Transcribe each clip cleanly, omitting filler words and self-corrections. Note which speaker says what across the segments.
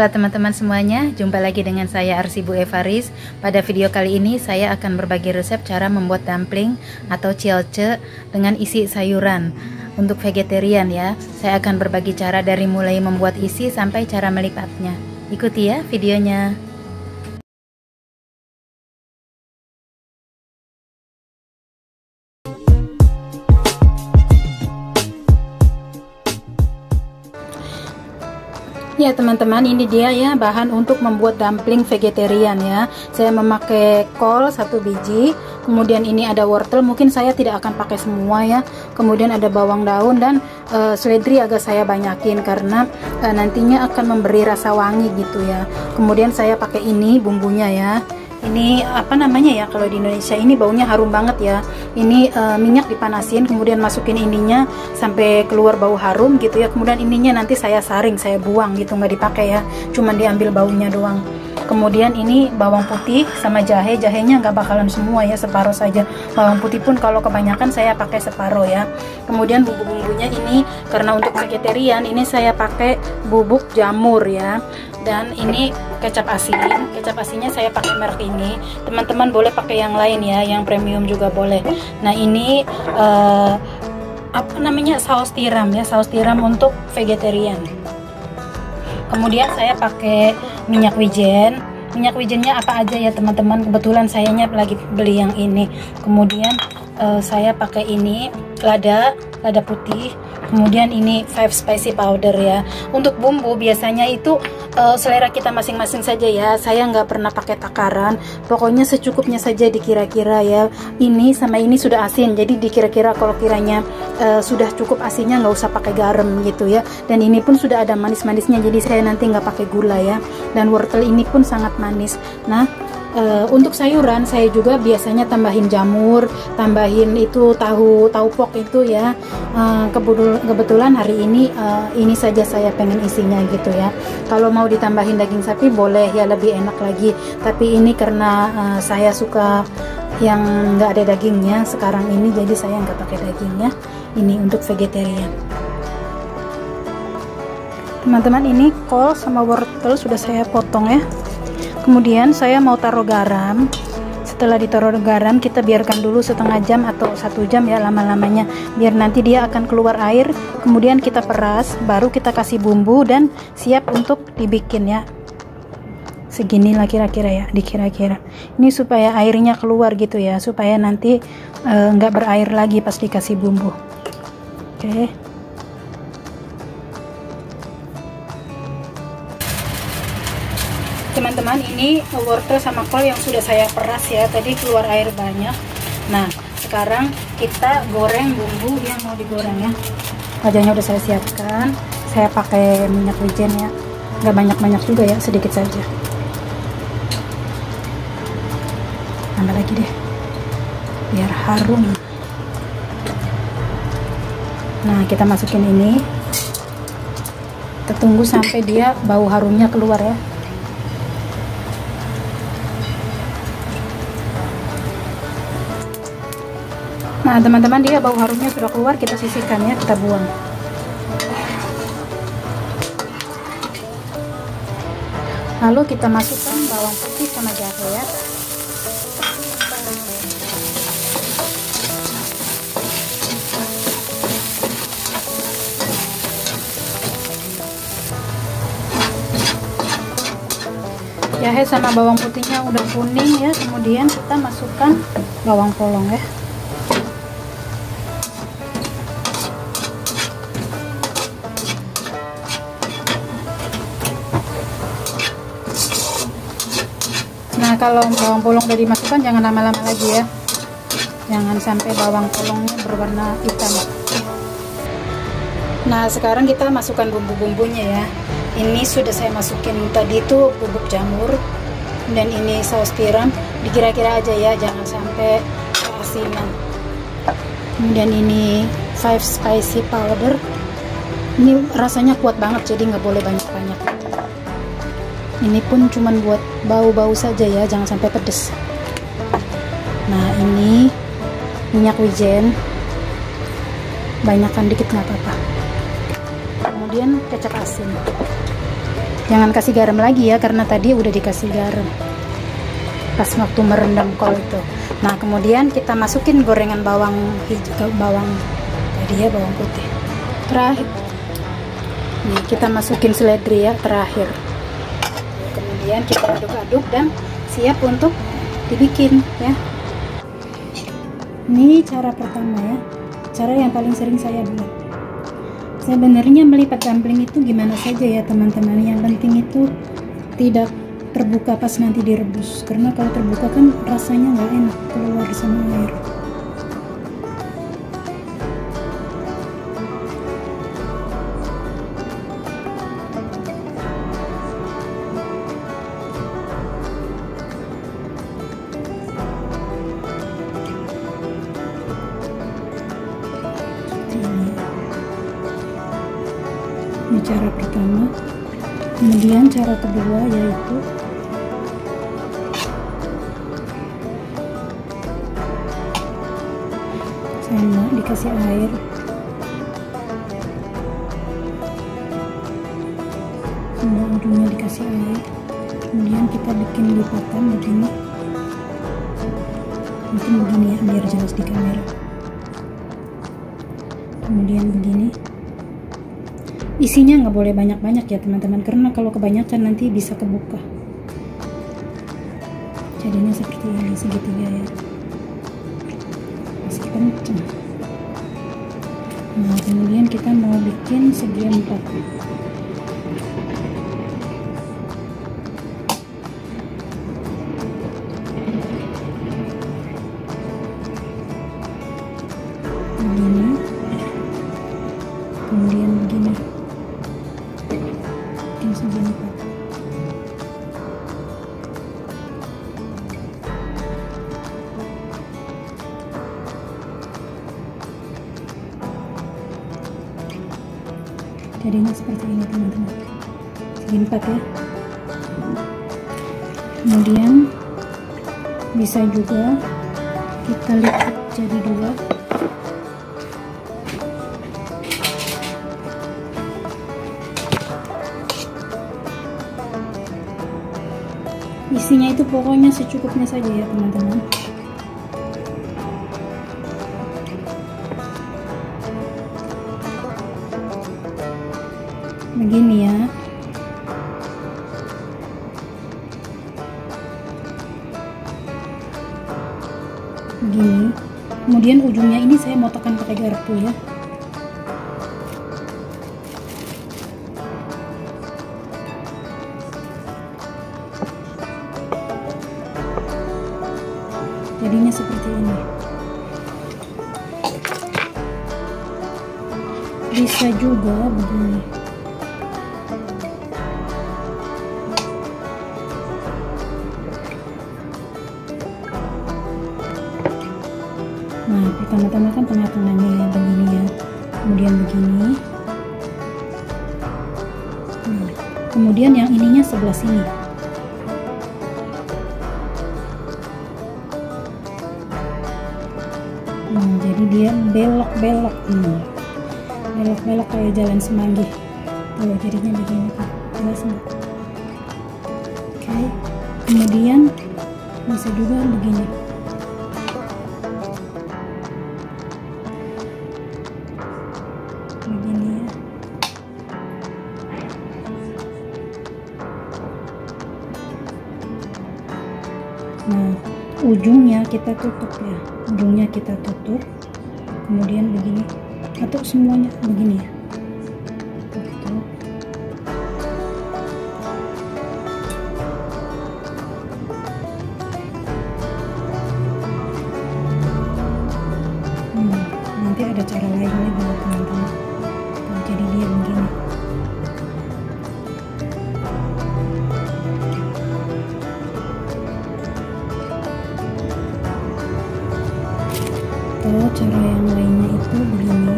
Speaker 1: Halo teman-teman semuanya, jumpa lagi dengan saya Arsibu Evaris. Pada video kali ini saya akan berbagi resep cara membuat dumpling atau ciaoce dengan isi sayuran. Untuk vegetarian ya, saya akan berbagi cara dari mulai membuat isi sampai cara melipatnya. Ikuti ya videonya. Ya teman-teman, ini dia ya bahan untuk membuat dumpling vegetarian ya. Saya memakai kol 1 biji, kemudian ini ada wortel, mungkin saya tidak akan pakai semua ya. Kemudian ada bawang daun dan seledri agak saya banyakin karena nantinya akan memberi rasa wangi gitu ya. Kemudian saya pakai ini bumbunya ya. Ini apa namanya ya, kalau di Indonesia ini baunya harum banget ya. Ini minyak dipanasin, kemudian masukin ininya sampai keluar bau harum gitu ya. Kemudian ininya nanti saya saring, saya buang gitu, nggak dipakai ya, cuman diambil baunya doang. Kemudian ini bawang putih sama jahe, jahenya nggak bakalan semua ya, separuh saja. Bawang putih pun kalau kebanyakan saya pakai separuh ya. Kemudian bumbu-bumbunya ini karena untuk vegetarian ini saya pakai bubuk jamur ya. Dan ini kecap asin, kecap asinnya saya pakai merek ini. Teman-teman boleh pakai yang lain ya, yang premium juga boleh. Nah ini apa namanya, saus tiram ya, saus tiram untuk vegetarian. Kemudian saya pakai minyak wijen. Minyak wijennya apa aja ya teman-teman, kebetulan sayanya lagi beli yang ini. Kemudian saya pakai ini lada putih. Kemudian ini 5 spicy powder ya. Untuk bumbu biasanya itu selera kita masing-masing saja ya. Saya nggak pernah pakai takaran, pokoknya secukupnya saja dikira-kira ya. Ini sama ini sudah asin, jadi dikira-kira kalau kiranya sudah cukup asinnya nggak usah pakai garam gitu ya. Dan ini pun sudah ada manis-manisnya, jadi saya nanti nggak pakai gula ya. Dan wortel ini pun sangat manis. Nah untuk sayuran saya juga biasanya tambahin jamur, tambahin itu tahu pok itu ya. Kebetulan hari ini saja saya pengen isinya gitu ya. Kalau mau ditambahin daging sapi boleh ya, lebih enak lagi. Tapi ini karena saya suka yang nggak ada dagingnya sekarang ini, jadi saya nggak pakai dagingnya. Ini untuk vegetarian. Teman-teman, ini kol sama wortel sudah saya potong ya. Kemudian saya mau taruh garam. Setelah ditaruh garam, kita biarkan dulu setengah jam atau 1 jam ya lama-lamanya, biar nanti dia akan keluar air. Kemudian kita peras, baru kita kasih bumbu dan siap untuk dibikin ya. Segini lah kira-kira ya, dikira-kira. Ini supaya airnya keluar gitu ya, supaya nanti nggak berair lagi pas dikasih bumbu. Oke. Teman-teman, ini wortel sama kol yang sudah saya peras ya, tadi keluar air banyak. Nah sekarang kita goreng bumbu yang mau digoreng ya. Wajahnya udah saya siapkan, saya pakai minyak wijen ya, nggak banyak-banyak juga ya, sedikit saja. Tambah lagi deh biar harum. Nah kita masukin ini, kita tunggu sampai dia bau harumnya keluar ya. Nah teman-teman, dia bau harumnya sudah keluar, kita sisihkan ya, kita buang. Lalu kita masukkan bawang putih sama jahe ya. Jahe sama bawang putihnya udah kuning ya, kemudian kita masukkan bawang polong ya. Nah kalau bawang polong udah dimasukkan jangan lama-lama lagi ya, jangan sampai bawang polongnya berwarna hitam. Nah sekarang kita masukkan bumbu-bumbunya ya. Ini sudah saya masukin tadi itu bubuk jamur, dan ini saus tiram, dikira-kira aja ya, jangan sampai keasinan. Kemudian ini 5 spicy powder, ini rasanya kuat banget jadi nggak boleh banyak-banyak. Ini pun cuman buat bau-bau saja ya, jangan sampai pedes. Nah ini minyak wijen, banyakkan dikit nggak apa-apa. Kemudian kecap asin. Jangan kasih garam lagi ya, karena tadi udah dikasih garam pas waktu merendam kol itu. Nah, kemudian kita masukin gorengan bawang hijau, bawang tadi ya, bawang putih. Terakhir, nih kita masukin seledri ya, terakhir. Kemudian kita aduk-aduk dan siap untuk dibikin ya. Ini cara pertama ya, cara yang paling sering saya buat. Sebenarnya melipat dumpling itu gimana saja ya teman-teman, yang penting itu tidak terbuka pas nanti direbus, karena kalau terbuka kan rasanya nggak enak, keluar sama air. Ini cara pertama. Kemudian cara kedua yaitu sama, dikasih air, semua ujungnya dikasih air. Kemudian kita bikin lipatan begini, mungkin begini ya biar jelas di kamera. Kemudian begini. Isinya nggak boleh banyak-banyak ya teman-teman, karena kalau kebanyakan nanti bisa kebuka. Jadinya seperti ini, segitiga ya, masih kenceng. Nah, kemudian kita mau bikin segi 4. Begini, kemudian begini, bikin segi 4. Jadinya seperti ini teman-teman, segi 4 ya. Kemudian bisa juga kita lipat jadi 2. Isinya itu pokoknya secukupnya saja ya teman-teman. Begini ya. Begini. Kemudian ujungnya ini saya mau tekan pakai garpu ya. Jadinya seperti ini. Bisa juga begini. Nah, pertama-tama kan tengah-tengahnya ya, begini ya. Kemudian begini. Nah, kemudian yang ininya sebelah sini. Nah, jadi dia belok-belok ini. Belok-belok kayak jalan semanggi. Tuh, jadinya begini kan. Jelas nggak? Oke. Kemudian bisa juga begini. Begini ya. Nah, ujungnya kita tutup ya. Ujungnya kita tutup. Kemudian begini. Atau semuanya begini ya. Tutup. Nanti ada cara lainnya buat teman-teman. Jadi dia begini. Atau cara yang lainnya itu begini.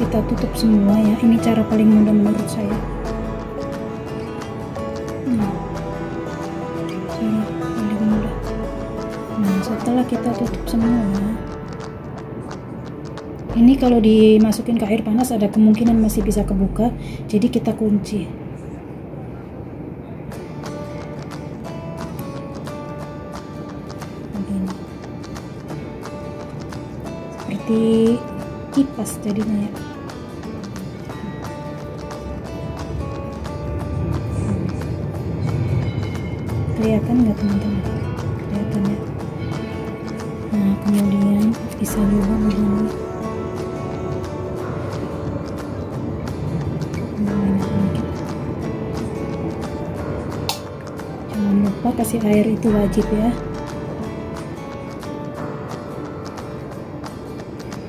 Speaker 1: Kita tutup semua ya. Ini cara paling mudah menurut saya. Cara paling mudah. setelah kita tutup semua, ini kalau dimasukin ke air panas ada kemungkinan masih bisa kebuka, jadi kita kunci. Begini. Seperti kipas jadinya ya. Kelihatan nggak teman-teman? Kelihatan ya. Nah, kemudian bisa juga begini. Jangan lupa kasih air, itu wajib ya.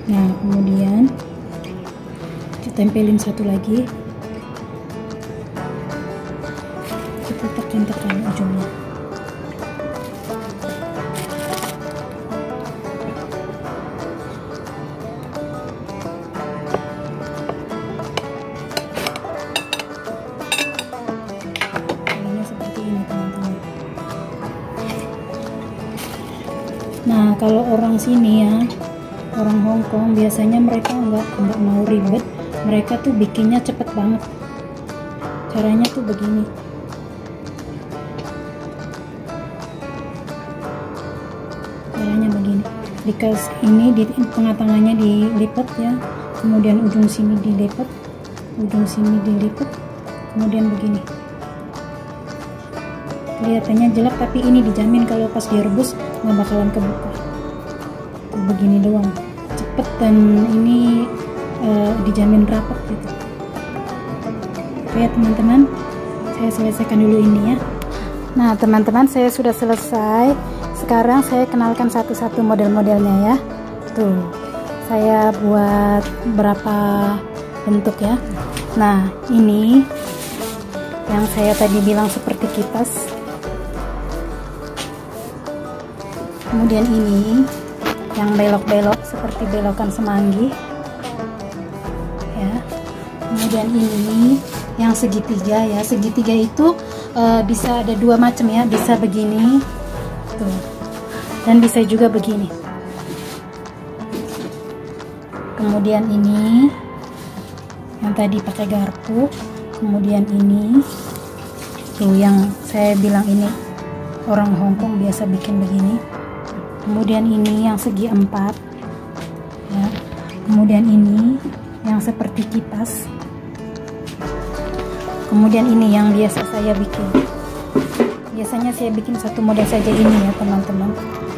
Speaker 1: Nah, kemudian ditempelin satu lagi, kita tekan-tekan ujungnya. Seperti ini teman-teman. Nah, kalau orang sini ya, orang Hong Kong, biasanya mereka nggak mau ribet, mereka tuh bikinnya cepet banget. Caranya tuh begini. Caranya begini. Dikasih ini di tengah tangannya dilipat ya, kemudian ujung sini dilipat, ujung sini dilipat, kemudian begini. Kelihatannya jelek, tapi ini dijamin kalau pas direbus nggak bakalan kebuka. Tuh, begini doang, cepet, dan ini dijamin rapat gitu. Oke teman-teman, saya selesaikan dulu ini ya. Nah teman-teman, saya sudah selesai. Sekarang saya kenalkan satu-satu model-modelnya ya. Tuh, saya buat berapa bentuk ya. Nah, ini yang saya tadi bilang seperti kipas. Kemudian ini yang belok-belok seperti belokan semanggi ya. Kemudian ini yang segitiga ya. Segitiga itu bisa ada dua macam ya, bisa begini tuh, dan bisa juga begini. Kemudian ini yang tadi pakai garpu. Kemudian ini tuh yang saya bilang ini orang Hong Kong biasa bikin begini. Kemudian ini yang segi 4 ya. Kemudian ini yang seperti kipas. Kemudian ini yang biasa saya bikin. Biasanya saya bikin satu model saja ini ya teman-teman,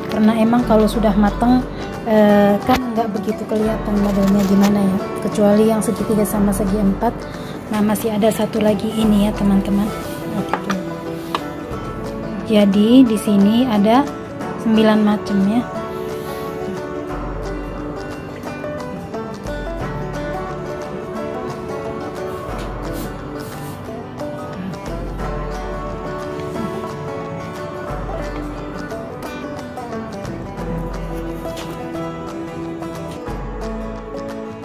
Speaker 1: karena emang kalau sudah matang kan nggak begitu kelihatan modelnya gimana ya, kecuali yang segitiga sama segi 4. Nah, masih ada satu lagi ini ya teman-teman. Jadi di sini ada 9 macam ya.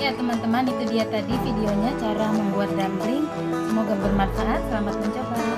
Speaker 1: Ya teman-teman, itu dia tadi videonya cara membuat dumpling. Semoga bermanfaat. Selamat mencoba.